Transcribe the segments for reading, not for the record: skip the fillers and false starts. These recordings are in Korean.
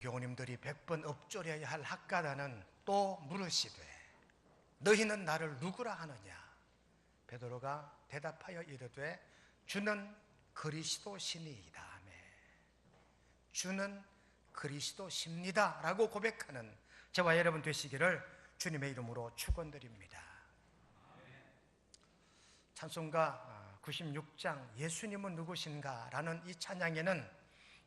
교우님들이 100번 엎조려야 할 학가다는 또 물으시되 너희는 나를 누구라 하느냐? 베드로가 대답하여 이르되 주는 그리스도시니이다. 아멘. 주는 그리스도십니다 라고 고백하는 저와 여러분 되시기를 주님의 이름으로 축원드립니다. 찬송가 96장 예수님은 누구신가 라는 이 찬양에는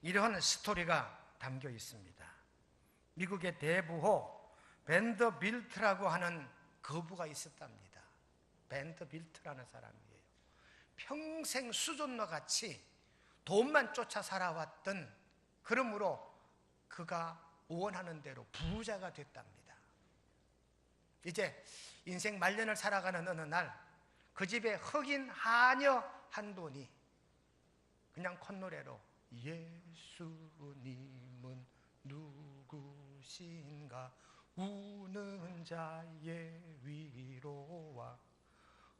이러한 스토리가 담겨 있습니다. 미국의 대부호 밴더빌트라고 하는 거부가 있었답니다. 밴더빌트라는 사람이에요. 평생 수존과 같이 돈만 쫓아 살아왔던, 그러므로 그가 원하는 대로 부자가 됐답니다. 이제 인생 말년을 살아가는 어느 날 그 집에 흑인 하녀 한 분이 그냥 콧노래로 예수님은 누구신가? 우는 자의 위로와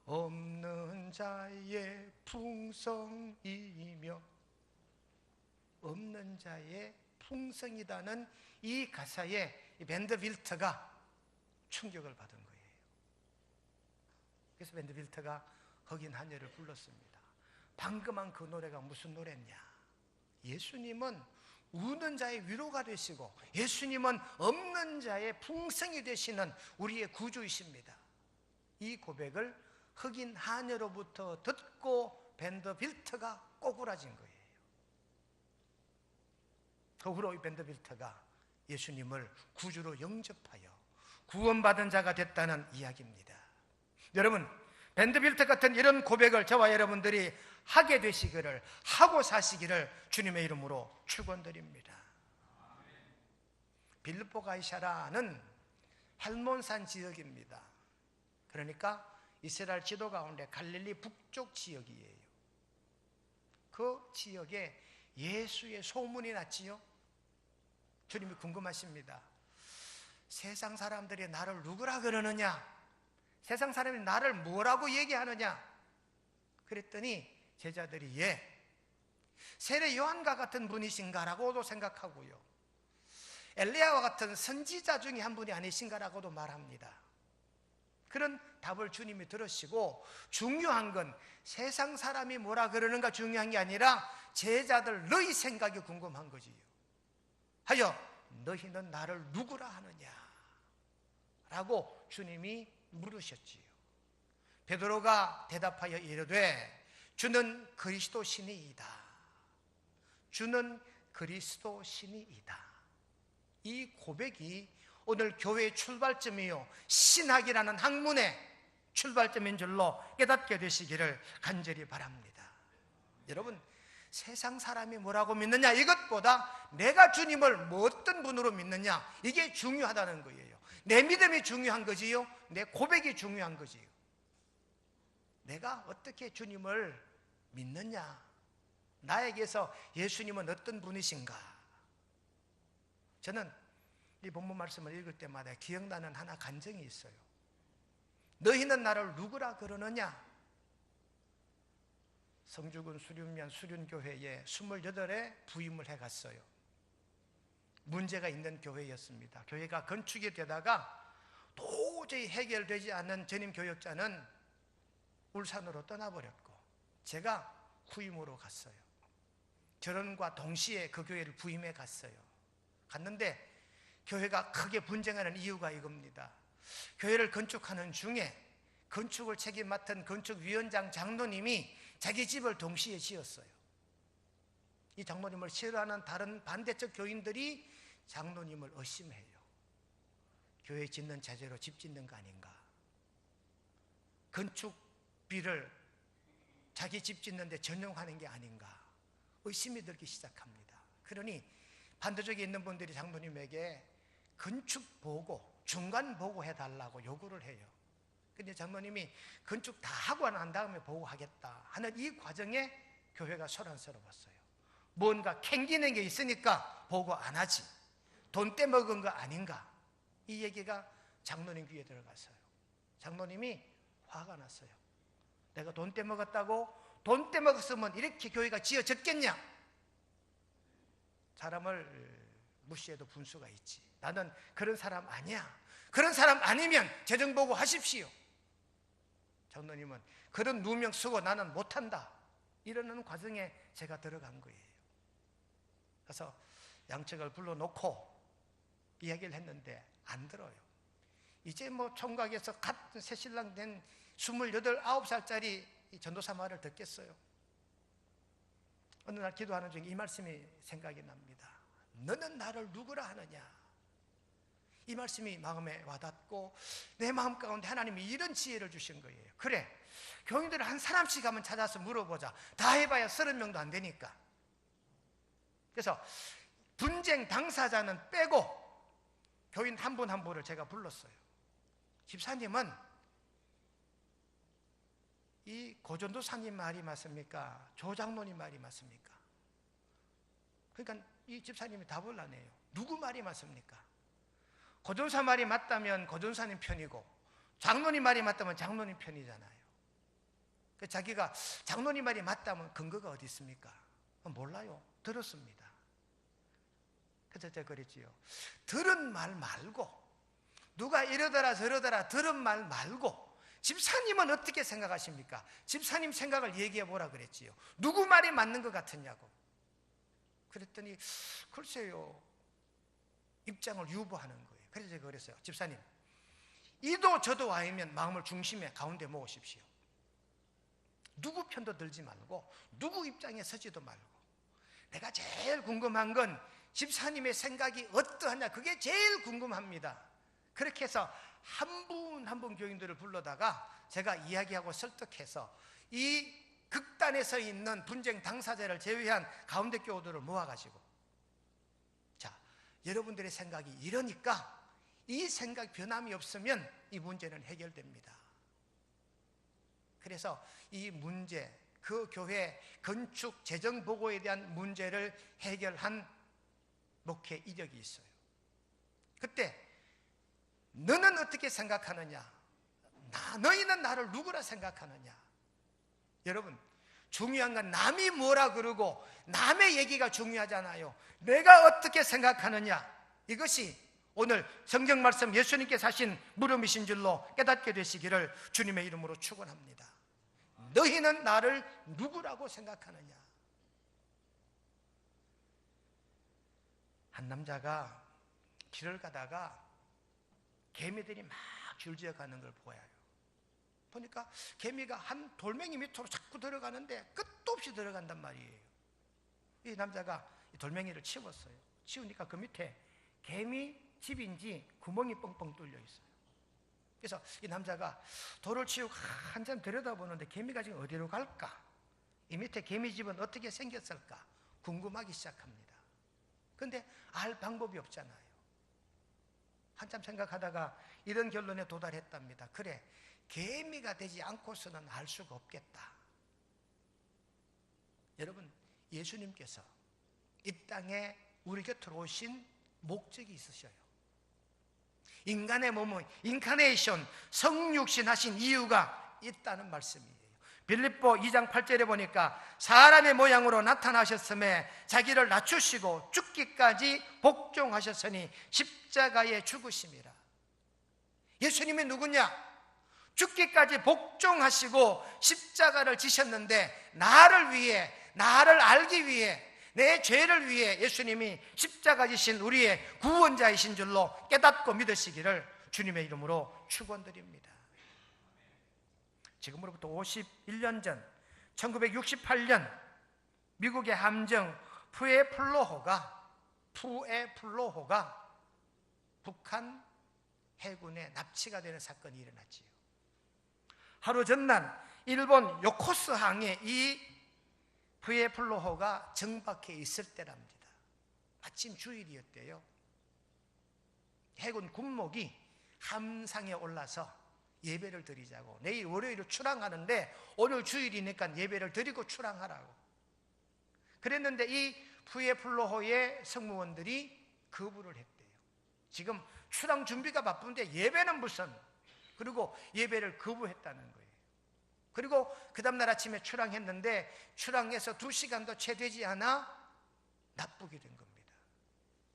없는 자의 풍성이며, 없는 자의 풍성이다는 이 가사에 밴더빌트가 충격을 받은 거예요. 그래서 밴더빌트가 흑인 하녀를 불렀습니다. 방금한 그 노래가 무슨 노래냐? 예수님은 우는 자의 위로가 되시고 예수님은 없는 자의 풍성이 되시는 우리의 구주이십니다. 이 고백을 흑인 하녀로부터 듣고 밴더빌트가 꼬꾸라진 거예요. 그 후로 이 밴더빌트가 예수님을 구주로 영접하여 구원받은 자가 됐다는 이야기입니다. 여러분, 밴더빌트 같은 이런 고백을 저와 여러분들이 하게 되시기를, 하고 사시기를 주님의 이름으로 축원드립니다. 빌립보 가이사라는 헬몬산 지역입니다. 그러니까 이스라엘 지도 가운데 갈릴리 북쪽 지역이에요. 그 지역에 예수의 소문이 났지요. 주님이 궁금하십니다. 세상 사람들이 나를 누구라 그러느냐? 세상 사람이 나를 뭐라고 얘기하느냐? 그랬더니 제자들이 세례 요한과 같은 분이신가라고도 생각하고요, 엘리야와 같은 선지자 중에 한 분이 아니신가라고도 말합니다. 그런 답을 주님이 들으시고, 중요한 건 세상 사람이 뭐라 그러는가 중요한 게 아니라 제자들 너희 생각이 궁금한 거지요. 하여 너희는 나를 누구라 하느냐? 라고 주님이 물으셨지요. 베드로가 대답하여 이르되 주는 그리스도시니이다. 주는 그리스도시니이다. 이 고백이 오늘 교회의 출발점이요, 신학이라는 학문의 출발점인 줄로 깨닫게 되시기를 간절히 바랍니다. 여러분, 세상 사람이 뭐라고 믿느냐 이것보다 내가 주님을 어떤 분으로 믿느냐, 이게 중요하다는 거예요. 내 믿음이 중요한 거지요, 내 고백이 중요한 거지요. 내가 어떻게 주님을 믿느냐, 나에게서 예수님은 어떤 분이신가. 저는 이 본문 말씀을 읽을 때마다 기억나는 하나 간증이 있어요. 너희는 나를 누구라 그러느냐? 성주군 수륜면 수륜교회에 28회 부임을 해갔어요. 문제가 있는 교회였습니다. 교회가 건축이 되다가 도저히 해결되지 않는 전임 교역자는 울산으로 떠나버렸고, 제가 후임으로 갔어요. 결혼과 동시에 그 교회를 부임해 갔어요. 갔는데 교회가 크게 분쟁하는 이유가 이겁니다. 교회를 건축하는 중에 건축을 책임 맡은 건축위원장 장로님이 자기 집을 동시에 지었어요. 이 장로님을 싫어하는 다른 반대쪽 교인들이 장로님을 의심해요. 교회 짓는 자재로 집 짓는 거 아닌가? 건축비를 자기 집 짓는 데 전용하는 게 아닌가? 의심이 들기 시작합니다. 그러니 반대쪽에 있는 분들이 장로님에게 건축 보고, 중간 보고 해달라고 요구를 해요. 근데 장로님이 건축 다 하고 난 다음에 보고하겠다 하는 이 과정에 교회가 소란스러웠어요. 뭔가 캥기는 게 있으니까 보고 안 하지, 돈 떼먹은 거 아닌가, 이 얘기가 장로님 귀에 들어갔어요. 장로님이 화가 났어요. 내가 돈 떼먹었다고? 돈 떼먹었으면 이렇게 교회가 지어졌겠냐? 사람을 무시해도 분수가 있지. 나는 그런 사람 아니야. 그런 사람 아니면 재정 보고 하십시오. 장로님은 그런 누명 쓰고 나는 못한다, 이러는 과정에 제가 들어간 거예요. 그래서 양측을 불러놓고 이야기를 했는데 안 들어요. 이제 뭐 총각에서 갓 새신랑 된 28, 9살짜리 전도사 말을 듣겠어요. 어느 날 기도하는 중에 이 말씀이 생각이 납니다. 너는 나를 누구라 하느냐. 이 말씀이 마음에 와닿고 내 마음 가운데 하나님이 이런 지혜를 주신 거예요. 그래, 교인들을 한 사람씩 한번 찾아서 물어보자. 다 해봐야 30명도 안 되니까. 그래서 분쟁 당사자는 빼고 교인 한 분 한 분을 제가 불렀어요. 집사님은 이 고전도사님 말이 맞습니까? 조장로님 말이 맞습니까? 그러니까 이 집사님이 답을 안 해요. 누구 말이 맞습니까? 고전사 말이 맞다면 고전사님 편이고 장로님 말이 맞다면 장로님 편이잖아요. 자기가 장로님 말이 맞다면 근거가 어디 있습니까? 몰라요. 들었습니다. 그래서 제가 그랬지요. 들은 말 말고, 누가 이러더라 저러더라 들은 말 말고 집사님은 어떻게 생각하십니까? 집사님 생각을 얘기해 보라 그랬지요. 누구 말이 맞는 것 같으냐고. 그랬더니 글쎄요, 입장을 유보하는 거예요. 그래서 제가 그랬어요. 집사님, 이도 저도 아니면 마음을 중심에 가운데 모으십시오. 누구 편도 들지 말고 누구 입장에 서지도 말고, 내가 제일 궁금한 건 집사님의 생각이 어떠하냐, 그게 제일 궁금합니다. 그렇게 해서 한 분 한 분 교인들을 불러다가 제가 이야기하고 설득해서 이 극단에 서 있는 분쟁 당사자를 제외한 가운데 교우들을 모아가지고, 자, 여러분들의 생각이 이러니까 이 생각 변함이 없으면 이 문제는 해결됩니다. 그래서 이 문제, 그 교회 건축 재정 보고에 대한 문제를 해결한 목회 이력이 있어요. 그때 너는 어떻게 생각하느냐, 너희는 나를 누구라 생각하느냐. 여러분, 중요한 건 남이 뭐라 그러고 남의 얘기가 중요하잖아요. 내가 어떻게 생각하느냐, 이것이 오늘 성경 말씀 예수님께서 하신 물음이신 줄로 깨닫게 되시기를 주님의 이름으로 축원합니다. 너희는 나를 누구라고 생각하느냐. 한 남자가 길을 가다가 개미들이 막 줄지어 가는 걸 보여요. 보니까 개미가 한 돌멩이 밑으로 자꾸 들어가는데 끝도 없이 들어간단 말이에요. 이 남자가 이 돌멩이를 치웠어요. 치우니까 그 밑에 개미 집인지 구멍이 뻥뻥 뚫려 있어요. 그래서 이 남자가 돌을 치우고 한참 들여다보는데 개미가 지금 어디로 갈까? 이 밑에 개미 집은 어떻게 생겼을까? 궁금하기 시작합니다. 그런데 알 방법이 없잖아요. 한참 생각하다가 이런 결론에 도달했답니다. 그래, 개미가 되지 않고서는 알 수가 없겠다. 여러분, 예수님께서 이 땅에 우리 곁으로 오신 목적이 있으셔요. 인간의 몸은 인카네이션, 성육신 하신 이유가 있다는 말씀이에요. 빌립보 2장 8절에 보니까 사람의 모양으로 나타나셨음에 자기를 낮추시고 죽기까지 복종하셨으니 십자가에 죽으심이라. 예수님이 누구냐? 죽기까지 복종하시고 십자가를 지셨는데 나를 위해, 나를 알기 위해, 내 죄를 위해 예수님이 십자가 지신 우리의 구원자이신 줄로 깨닫고 믿으시기를 주님의 이름으로 축원드립니다. 지금으로부터 51년 전 1968년 미국의 함정 푸에플로호가 북한 해군에 납치가 되는 사건이 일어났지요. 하루 전날 일본 요코스항에 이 푸에플로호가 정박해 있을 때랍니다. 마침 주일이었대요. 해군 군목이 함상에 올라서 예배를 드리자고, 내일 월요일을 출항하는데 오늘 주일이니까 예배를 드리고 출항하라고 그랬는데 이 푸에플로호의 승무원들이 거부를 했대요. 지금 출항 준비가 바쁜데 예배는 무슨, 그리고 예배를 거부했다는 거예요. 그리고 그 다음날 아침에 출항했는데 출항해서 2시간도 채 되지 않아 납북이 된 겁니다.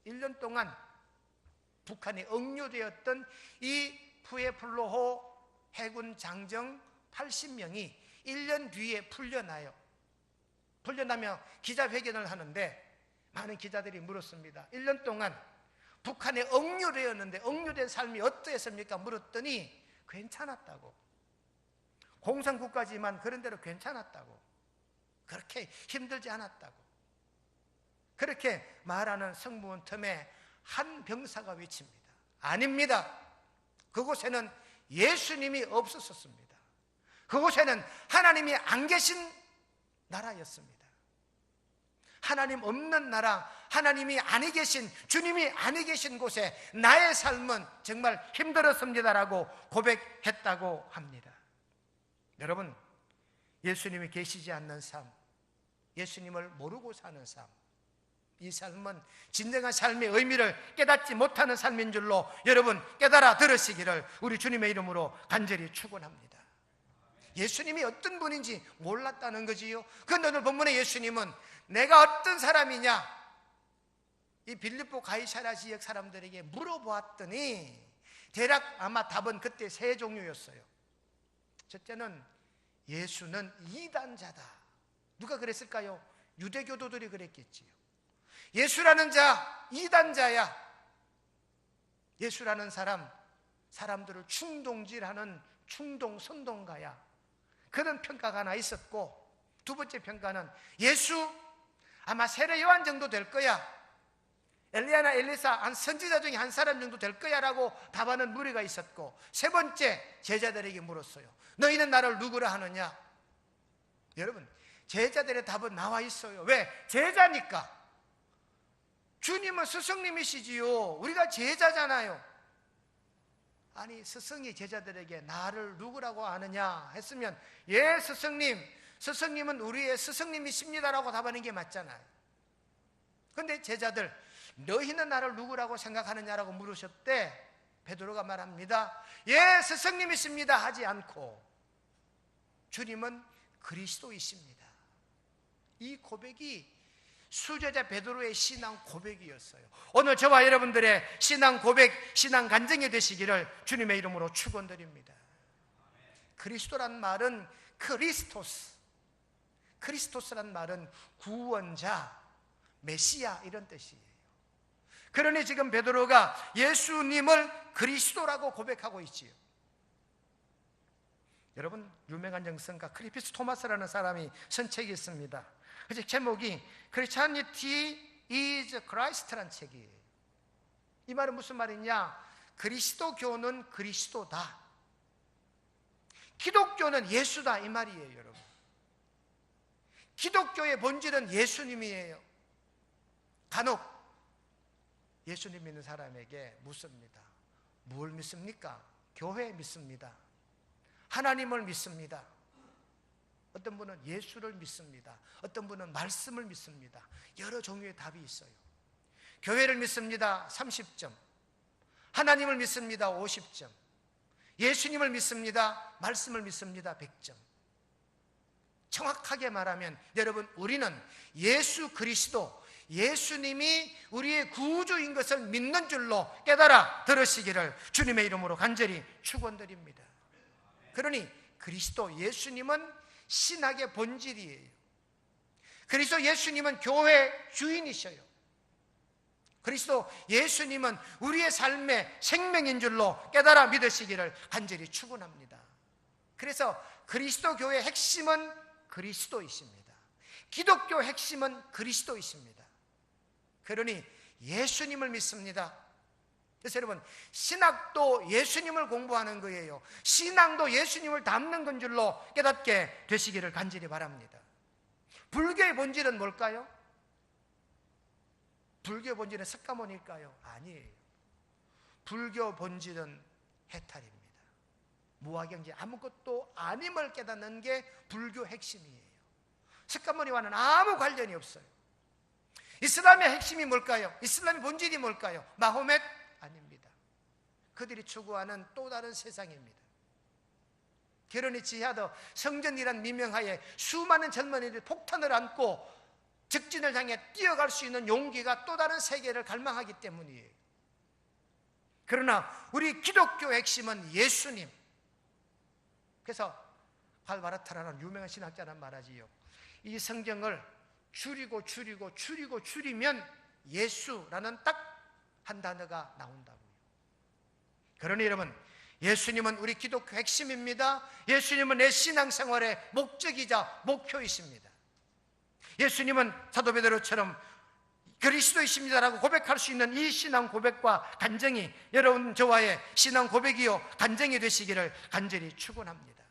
1년 동안 북한에 억류되었던 이 푸에플로호 해군 장정 80명이 1년 뒤에 풀려나요. 풀려나며 기자회견을 하는데 많은 기자들이 물었습니다. 1년 동안 북한에 억류되었는데 억류된 삶이 어떠했습니까? 물었더니 괜찮았다고. 공산국가지만 그런대로 괜찮았다고. 그렇게 힘들지 않았다고. 그렇게 말하는 승무원 틈에 한 병사가 외칩니다. 아닙니다. 그곳에는 예수님이 없었습니다. 그곳에는 하나님이 안 계신 나라였습니다. 하나님 없는 나라, 하나님이 아니 계신, 주님이 아니 계신 곳에 나의 삶은 정말 힘들었습니다라고 고백했다고 합니다. 여러분, 예수님이 계시지 않는 삶, 예수님을 모르고 사는 삶, 이 삶은 진정한 삶의 의미를 깨닫지 못하는 삶인 줄로 여러분 깨달아 들으시기를 우리 주님의 이름으로 간절히 축원합니다. 예수님이 어떤 분인지 몰랐다는 거지요. 그런데 오늘 본문의 예수님은 내가 어떤 사람이냐, 이 빌립보 가이사랴 지역 사람들에게 물어보았더니 대략 아마 답은 그때 세 종류였어요. 첫째는 예수는 이단자다. 누가 그랬을까요? 유대교도들이 그랬겠지요. 예수라는 자 이단자야. 예수라는 사람, 사람들을 충동질하는 충동 선동가야. 그런 평가가 하나 있었고, 두 번째 평가는 예수 아마 세례 요한 정도 될 거야. 엘리야나 엘리사 한 선지자 중에 한 사람 정도 될 거야 라고 답하는 무리가 있었고, 세 번째 제자들에게 물었어요. 너희는 나를 누구라 하느냐? 여러분, 제자들의 답은 나와 있어요. 왜? 제자니까. 주님은 스승님이시지요. 우리가 제자잖아요. 아니, 스승이 제자들에게 나를 누구라고 아느냐 했으면, 예 스승님, 스승님은 우리의 스승님이십니다라고 답하는 게 맞잖아요. 그런데 제자들, 너희는 나를 누구라고 생각하느냐라고 물으셨대. 베드로가 말합니다. 예 스승님이십니다 하지 않고 주님은 그리스도이십니다. 이 고백이 수제자 베드로의 신앙 고백이었어요. 오늘 저와 여러분들의 신앙 고백, 신앙 간증이 되시기를 주님의 이름으로 축원드립니다. 그리스도란 말은 크리스토스란 말은 구원자, 메시아 이런 뜻이에요. 그러니 지금 베드로가 예수님을 그리스도라고 고백하고 있지요. 여러분, 유명한 정성가 크리피스 토마스라는 사람이 쓴 책이 있습니다. 그 책 제목이 Christianity is Christ라는 책이에요. 이 말은 무슨 말이냐? 그리스도교는 그리스도다, 기독교는 예수다, 이 말이에요. 여러분, 기독교의 본질은 예수님이에요. 간혹 예수님 믿는 사람에게 묻습니다. 뭘 믿습니까? 교회 믿습니다. 하나님을 믿습니다. 어떤 분은 예수를 믿습니다. 어떤 분은 말씀을 믿습니다. 여러 종류의 답이 있어요. 교회를 믿습니다. 30점. 하나님을 믿습니다. 50점. 예수님을 믿습니다. 말씀을 믿습니다. 100점. 정확하게 말하면 여러분, 우리는 예수 그리스도, 예수님이 우리의 구주인 것을 믿는 줄로 깨달아 들으시기를 주님의 이름으로 간절히 축원드립니다. 그러니 그리스도 예수님은 신학의 본질이에요. 그리스도 예수님은 교회 주인이셔요. 그리스도 예수님은 우리의 삶의 생명인 줄로 깨달아 믿으시기를 간절히 축원합니다. 그래서 그리스도 교회의 핵심은 그리스도이십니다. 기독교 핵심은 그리스도이십니다. 그러니 예수님을 믿습니다. 그래서 여러분, 신학도 예수님을 공부하는 거예요. 신앙도 예수님을 닮는 건 줄로 깨닫게 되시기를 간절히 바랍니다. 불교의 본질은 뭘까요? 불교의 본질은 석가모니일까요? 아니에요. 불교 본질은 해탈입니다. 무아경제, 아무것도 아님을 깨닫는 게 불교 핵심이에요. 석가모니와는 아무 관련이 없어요. 이슬람의 핵심이 뭘까요? 이슬람의 본질이 뭘까요? 마호멧? 아닙니다. 그들이 추구하는 또 다른 세상입니다. 게르니 지하드 성전이란 미명하에 수많은 젊은이들이 폭탄을 안고 직진을 향해 뛰어갈 수 있는 용기가 또 다른 세계를 갈망하기 때문이에요. 그러나 우리 기독교 핵심은 예수님. 그래서 발바라타라는 유명한 신학자는 말하지요. 이 성경을 줄이면 예수라는 딱 한 단어가 나온다고요. 그러니 여러분, 예수님은 우리 기독교 핵심입니다. 예수님은 내 신앙생활의 목적이자 목표이십니다. 예수님은 사도 베드로처럼 그리스도이십니다라고 고백할 수 있는 이 신앙 고백과 간증이 여러분 저와의 신앙 고백이요 간증이 되시기를 간절히 축원합니다.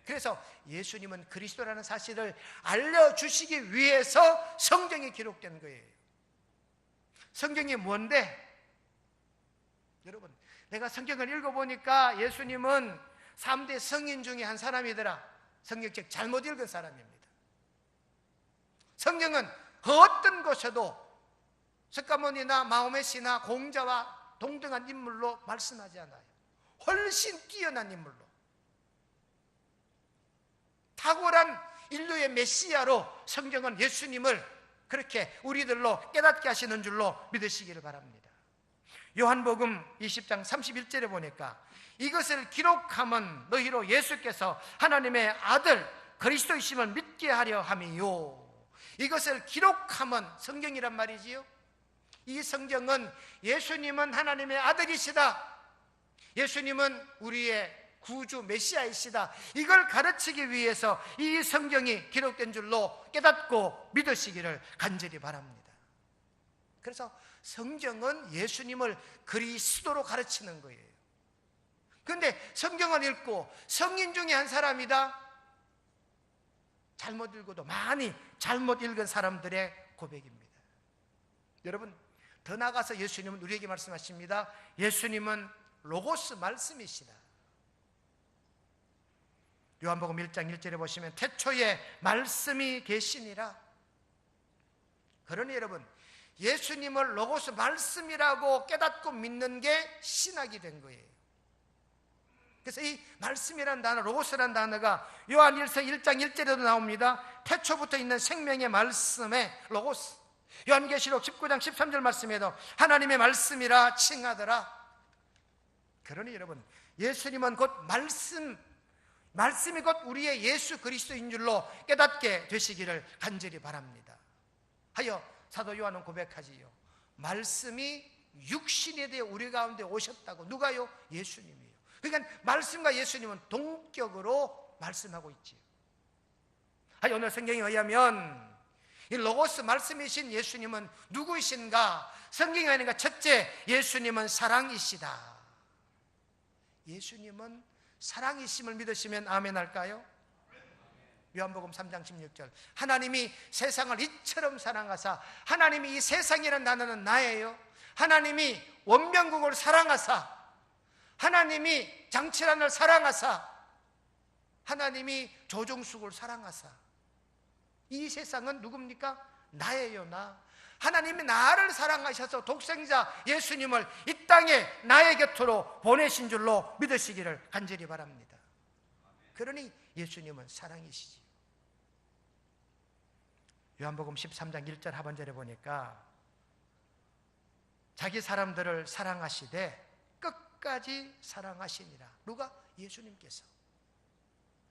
그래서 예수님은 그리스도라는 사실을 알려주시기 위해서 성경에 기록된 거예요. 성경이 뭔데? 여러분, 내가 성경을 읽어보니까 예수님은 3대 성인 중에 한 사람이더라. 성경책 잘못 읽은 사람입니다. 성경은 어떤 곳에도 석가모니나 마호메시나 공자와 동등한 인물로 말씀하지 않아요. 훨씬 뛰어난 인물로, 탁월한 인류의 메시아로 성경은 예수님을 그렇게 우리들로 깨닫게 하시는 줄로 믿으시기를 바랍니다. 요한복음 20장 31절에 보니까 이것을 기록함은 너희로 예수께서 하나님의 아들 그리스도이심을 믿게 하려 함이요. 이것을 기록함은 성경이란 말이지요. 이 성경은 예수님은 하나님의 아들이시다, 예수님은 우리의 구주 메시아이시다, 이걸 가르치기 위해서 이 성경이 기록된 줄로 깨닫고 믿으시기를 간절히 바랍니다. 그래서 성경은 예수님을 그리스도로 가르치는 거예요. 그런데 성경을 읽고 성인 중에 한 사람이다, 잘못 읽어도 많이 잘못 읽은 사람들의 고백입니다. 여러분, 더 나아가서 예수님은 우리에게 말씀하십니다. 예수님은 로고스 말씀이시다. 요한복음 1장 1절에 보시면 태초에 말씀이 계시니라. 그러니 여러분, 예수님을 로고스 말씀이라고 깨닫고 믿는 게 신학이 된 거예요. 그래서 이 말씀이라는 단어, 로고스라는 단어가 요한일서 1장 1절에도 나옵니다. 태초부터 있는 생명의 말씀에 로고스. 요한계시록 19장 13절 말씀에도 하나님의 말씀이라 칭하더라. 그러니 여러분, 예수님은 곧 말씀이 곧 우리의 예수 그리스도인 줄로 깨닫게 되시기를 간절히 바랍니다. 하여 사도 요한은 고백하지요. 말씀이 육신에 대해 우리 가운데 오셨다고. 누가요? 예수님이요. 그러니까 말씀과 예수님은 동격으로 말씀하고 있지요. 하여 오늘 성경에 의하면 이 로고스 말씀이신 예수님은 누구이신가? 성경에 의하니까 첫째, 예수님은 사랑이시다. 예수님은 사랑이심을 믿으시면 아멘 할까요? 요한복음 3장 16절, 하나님이 세상을 이처럼 사랑하사. 하나님이 이 세상이라는 단어는 나예요. 하나님이 원명국을 사랑하사, 하나님이 장칠환을 사랑하사, 하나님이 조정숙을 사랑하사. 이 세상은 누굽니까? 나예요, 나. 하나님이 나를 사랑하셔서 독생자 예수님을 이 땅에 나의 곁으로 보내신 줄로 믿으시기를 간절히 바랍니다. 그러니 예수님은 사랑이시지. 요한복음 13장 1절 하반절에 보니까 자기 사람들을 사랑하시되 끝까지 사랑하시니라. 누가? 예수님께서.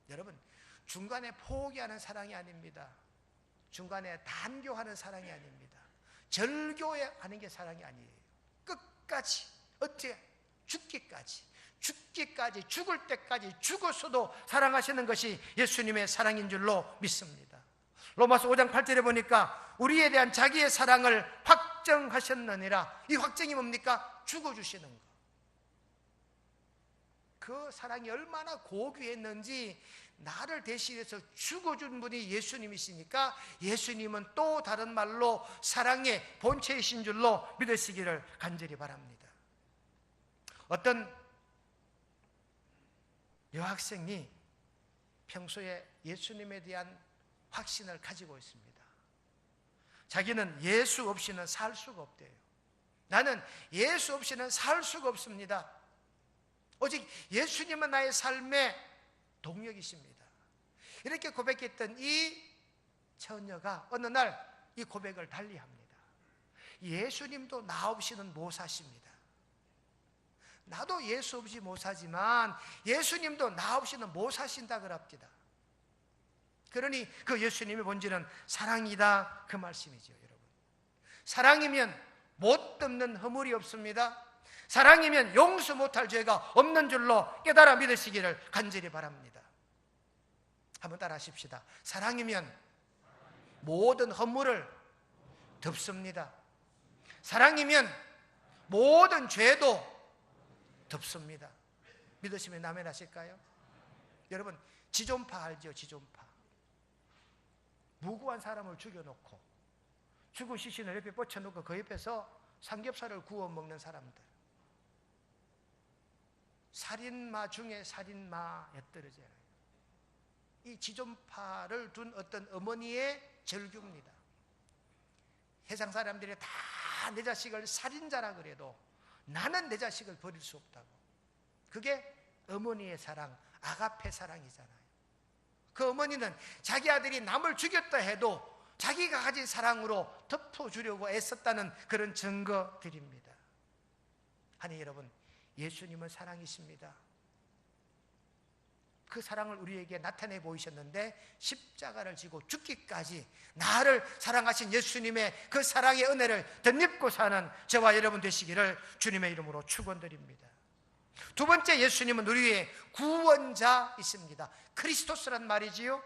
여러분, 중간에 포기하는 사랑이 아닙니다. 중간에 단교하는 사랑이 아닙니다. 절교하는 게 사랑이 아니에요. 끝까지, 어떻게? 죽기까지, 죽을 때까지 죽어서도 사랑하시는 것이 예수님의 사랑인 줄로 믿습니다. 로마서 5장 8절에 보니까 우리에 대한 자기의 사랑을 확정하셨느니라. 이 확정이 뭡니까? 죽어주시는 것. 그 사랑이 얼마나 고귀했는지 나를 대신해서 죽어준 분이 예수님이시니까 예수님은 또 다른 말로 사랑의 본체이신 줄로 믿으시기를 간절히 바랍니다. 어떤 여학생이 평소에 예수님에 대한 확신을 가지고 있습니다. 자기는 예수 없이는 살 수가 없대요. 나는 예수 없이는 살 수가 없습니다. 오직 예수님은 나의 삶의 동력이십니다. 이렇게 고백했던 이 처녀가 어느 날 이 고백을 달리합니다. 예수님도 나 없이는 못 사십니다. 나도 예수 없이 못 사지만 예수님도 나 없이는 못 사신다 그럽니다. 그러니 그 예수님의 본질은 사랑이다, 그 말씀이죠. 여러분, 사랑이면 못 덮는 허물이 없습니다. 사랑이면 용서 못할 죄가 없는 줄로 깨달아 믿으시기를 간절히 바랍니다. 한번 따라 하십시다. 사랑이면 모든 허물을 덮습니다. 사랑이면 모든 죄도 덮습니다. 믿으시면 아멘 하실까요? 여러분, 지존파 알죠? 지존파. 무고한 사람을 죽여놓고 죽은 시신을 옆에 뻗쳐놓고 그 옆에서 삼겹살을 구워 먹는 사람들. 살인마 중에 살인마에 떨어져요. 이 지존파를 둔 어떤 어머니의 절규입니다. 세상 사람들이 다 내 자식을 살인자라 그래도 나는 내 자식을 버릴 수 없다고. 그게 어머니의 사랑, 아가페 사랑이잖아요. 그 어머니는 자기 아들이 남을 죽였다 해도 자기가 가진 사랑으로 덮어주려고 애썼다는 그런 증거들입니다. 아니 여러분, 예수님은 사랑이십니다. 그 사랑을 우리에게 나타내 보이셨는데 십자가를 지고 죽기까지 나를 사랑하신 예수님의 그 사랑의 은혜를 덧입고 사는 저와 여러분 되시기를 주님의 이름으로 축원드립니다. 두 번째, 예수님은 우리의 구원자이십니다. 크리스토스란 말이지요.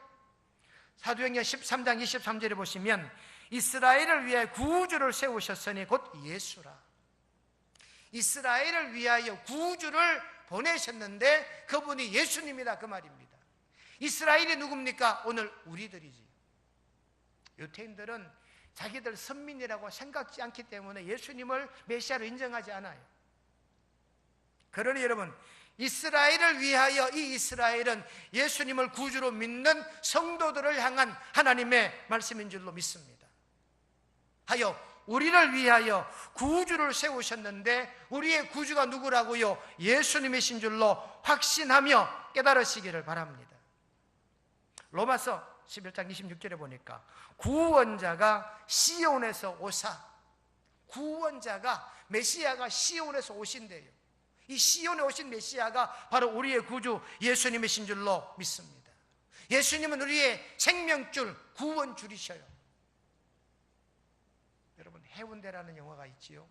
사도행전 13장 23절에 보시면 이스라엘을 위해 구주를 세우셨으니 곧 예수라. 이스라엘을 위하여 구주를 보내셨는데 그분이 예수님이다, 그 말입니다. 이스라엘이 누굽니까? 오늘 우리들이지. 유태인들은 자기들 선민이라고 생각지 않기 때문에 예수님을 메시아로 인정하지 않아요. 그러니 여러분, 이스라엘을 위하여 이 이스라엘은 예수님을 구주로 믿는 성도들을 향한 하나님의 말씀인 줄로 믿습니다. 하여 우리를 위하여 구주를 세우셨는데 우리의 구주가 누구라고요? 예수님이신 줄로 확신하며 깨달으시기를 바랍니다. 로마서 11장 26절에 보니까 구원자가 시온에서 오사, 구원자가 메시아가 시온에서 오신대요. 이 시온에 오신 메시아가 바로 우리의 구주 예수님이신 줄로 믿습니다. 예수님은 우리의 생명줄, 구원줄이셔요. 여러분, 해운대라는 영화가 있지요.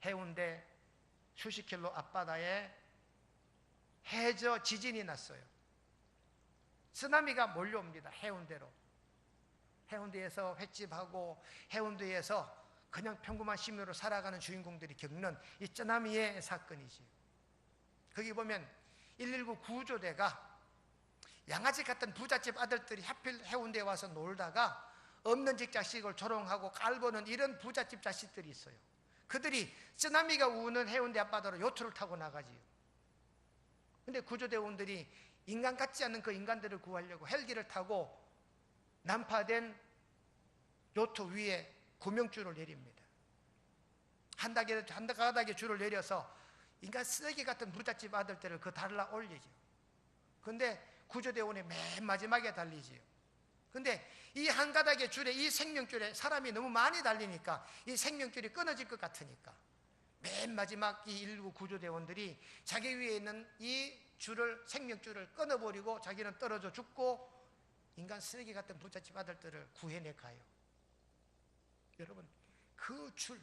해운대 수십 킬로 앞바다에 해저 지진이 났어요. 쓰나미가 몰려옵니다. 해운대로. 해운대에서 횟집하고 해운대에서 그냥 평범한 시민으로 살아가는 주인공들이 겪는 이 쓰나미의 사건이지요. 거기 보면 119 구조대가 양아치 같은 부잣집 아들들이 하필 해운대에 와서 놀다가 없는 집 자식을 조롱하고 깔보는 이런 부잣집 자식들이 있어요. 그들이 쓰나미가 우는 해운대 앞바다로 요트를 타고 나가지요. 근데 구조대원들이 인간 같지 않은 그 인간들을 구하려고 헬기를 타고 난파된 요트 위에 구명줄을 내립니다. 한 가닥의 줄을 내려서 인간 쓰레기 같은 부잣집 아들들을 그 달라 올리죠. 근데 구조대원이 맨 마지막에 달리지요. 근데 이 한 가닥의 줄에, 이 생명줄에 사람이 너무 많이 달리니까 이 생명줄이 끊어질 것 같으니까 맨 마지막 이 119 구조대원들이 자기 위에 있는 이 줄을, 생명줄을 끊어버리고 자기는 떨어져 죽고 인간 쓰레기 같은 부잣집 아들들을 구해내 가요. 여러분, 그 줄,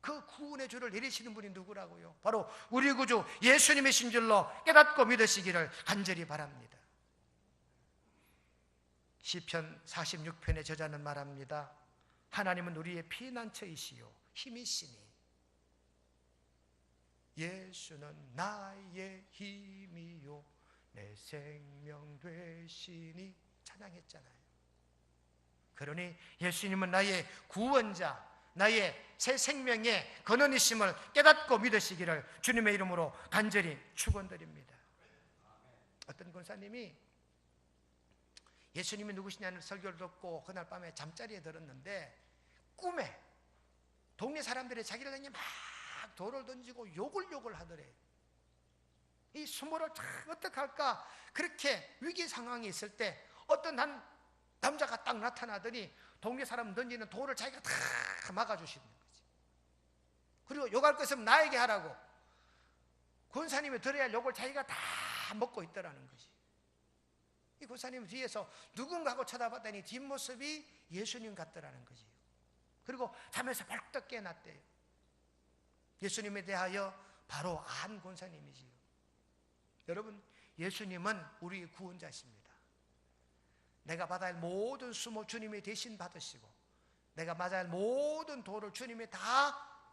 그 구원의 줄을 내리시는 분이 누구라고요? 바로 우리 구주 예수님이신 줄로 깨닫고 믿으시기를 간절히 바랍니다. 시편 46편의 저자는 말합니다. 하나님은 우리의 피난처이시요 힘이시니 예수는 나의 힘이요 내 생명 되시니 찬양했잖아요. 그러니 예수님은 나의 구원자, 나의 새 생명의 근원이심을 깨닫고 믿으시기를 주님의 이름으로 간절히 축원드립니다. 어떤 권사님이 예수님이 누구시냐는 설교를 듣고 그날 밤에 잠자리에 들었는데 꿈에 동네 사람들이 자기를 향해 막 돌을 던지고 욕을 하더래요. 이 수모를 어떻게 할까 그렇게 위기 상황이 있을 때 어떤 한 남자가 딱 나타나더니 동네 사람 던지는 돌을 자기가 다 막아주시는 거지. 그리고 욕할 것은 나에게 하라고 권사님이 들어야 할 욕을 자기가 다 먹고 있더라는 거지. 이 권사님 뒤에서 누군가 하고 쳐다봤더니 뒷모습이 예수님 같더라는 거지. 그리고 잠에서 벌떡 깨어났대요. 예수님에 대하여 바로 안 권사님이지요. 여러분, 예수님은 우리 구원자십니다. 내가 받아야 할 모든 수모 주님이 대신 받으시고, 내가 맞아야 할 모든 도를 주님이 다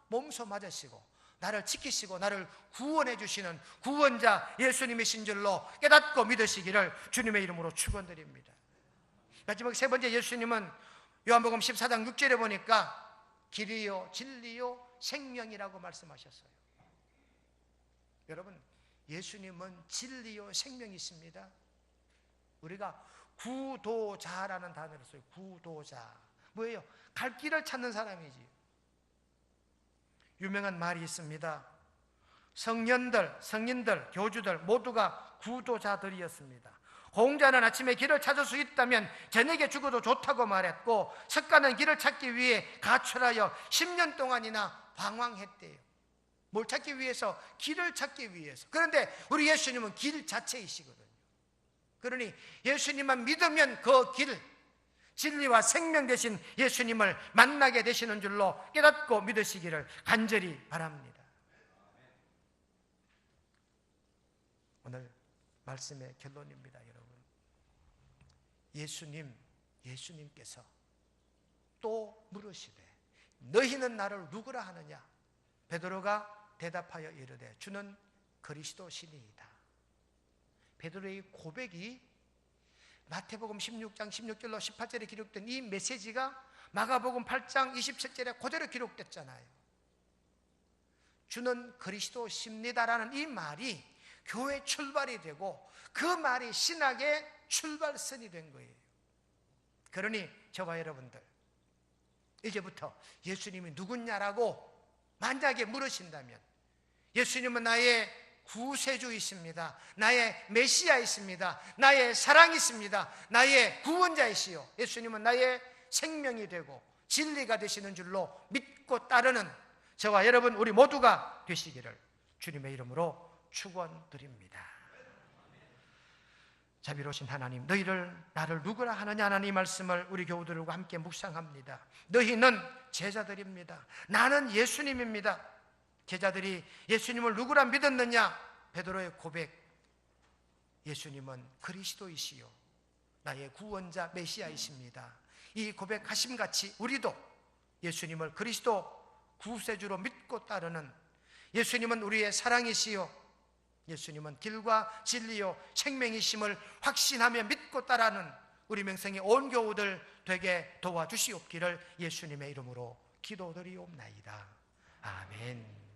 몸소 맞으시고, 나를 지키시고 나를 구원해 주시는 구원자 예수님이신 줄로 깨닫고 믿으시기를 주님의 이름으로 축원드립니다. 마지막 세 번째, 예수님은 요한복음 14장 6절에 보니까 길이요 진리요 생명이라고 말씀하셨어요. 여러분, 예수님은 진리요 생명이십니다. 우리가 구도자라는 단어를 써요. 구도자. 뭐예요? 갈 길을 찾는 사람이지. 유명한 말이 있습니다. 성인들, 교주들 모두가 구도자들이었습니다. 공자는 아침에 길을 찾을 수 있다면 저녁에 죽어도 좋다고 말했고, 석가는 길을 찾기 위해 가출하여 10년 동안이나 방황했대요. 뭘 찾기 위해서? 길을 찾기 위해서. 그런데 우리 예수님은 길 자체이시거든요. 그러니 예수님만 믿으면 그 길, 진리와 생명 되신 예수님을 만나게 되시는 줄로 깨닫고 믿으시기를 간절히 바랍니다. 오늘 말씀의 결론입니다, 여러분. 예수님께서 또 물으시되 너희는 나를 누구라 하느냐? 베드로가 대답하여 이르되 주는 그리스도시니이다. 베드로의 고백이 마태복음 16장 16절로 18절에 기록된 이 메시지가 마가복음 8장 27절에 그대로 기록됐잖아요. 주는 그리스도십니다라는 이 말이 교회 출발이 되고 그 말이 신학의 출발선이 된 거예요. 그러니 저와 여러분들, 이제부터 예수님이 누구냐라고 만약에 물으신다면, 예수님은 나의 구세주이십니다. 나의 메시아이십니다. 나의 사랑이십니다. 나의 구원자이시요, 예수님은 나의 생명이 되고 진리가 되시는 줄로 믿고 따르는 저와 여러분 우리 모두가 되시기를 주님의 이름으로 축원드립니다. 자비로우신 하나님, 너희를 나를 누구라 하느냐 하는 이 말씀을 우리 교우들과 함께 묵상합니다. 너희는 제자들입니다. 나는 예수님입니다. 제자들이 예수님을 누구라 믿었느냐? 베드로의 고백, 예수님은 그리스도이시요 나의 구원자 메시아이십니다. 이 고백하심같이 우리도 예수님을 그리스도 구세주로 믿고 따르는, 예수님은 우리의 사랑이시요 예수님은 길과 진리요 생명이심을 확신하며 믿고 따르는 우리 명성의 온 교우들 되게 도와주시옵기를 예수님의 이름으로 기도드리옵나이다. 아멘.